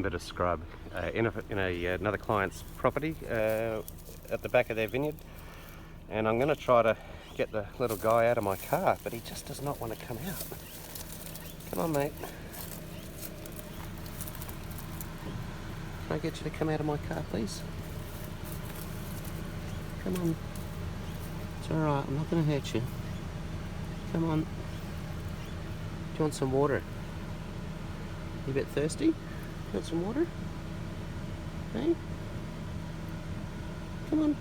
bit of scrub in another client's property at the back of their vineyard, and I'm going to try to get the little guy out of my car, but he just does not want to come out. Come on, mate. Can I get you to come out of my car, please? Come on. It's alright, I'm not going to hurt you. Come on. Do you want some water? You a bit thirsty? You want some water? Hey? Come on.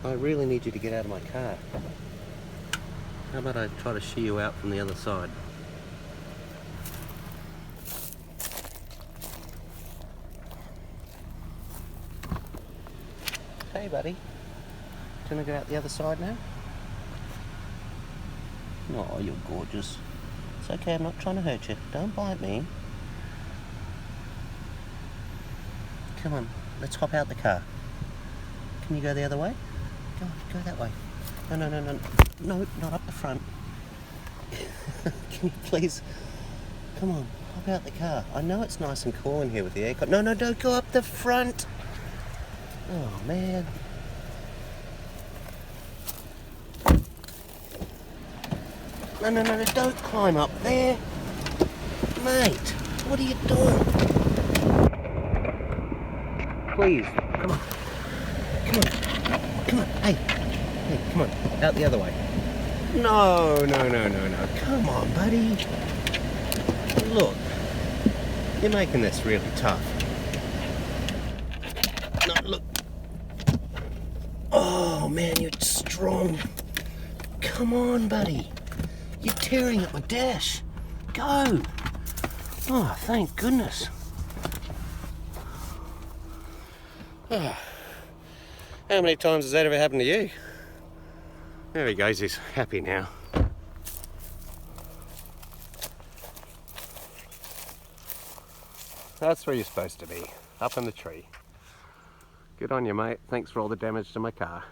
I really need you to get out of my car. How about I try to shoo you out from the other side? Hey buddy, do you want to go out the other side now? Oh, you're gorgeous. It's okay, I'm not trying to hurt you. Don't bite me. Come on, let's hop out the car. Can you go the other way? Go that way. No, not up the front. Can you please? Come on, hop out the car. I know it's nice and cool in here with the aircon. No, don't go up the front. Oh, man. No, don't climb up there. Mate, what are you doing? Please, come on. Come on, hey, come on, out the other way. No. Come on, buddy. Look, you're making this really tough. No, look. Oh, man, you're strong. Come on, buddy. You're tearing at my dash. Go. Oh, thank goodness. Oh. How many times has that ever happened to you? There he goes, he's happy now. That's where you're supposed to be, up in the tree. Good on you, mate. Thanks for all the damage to my car.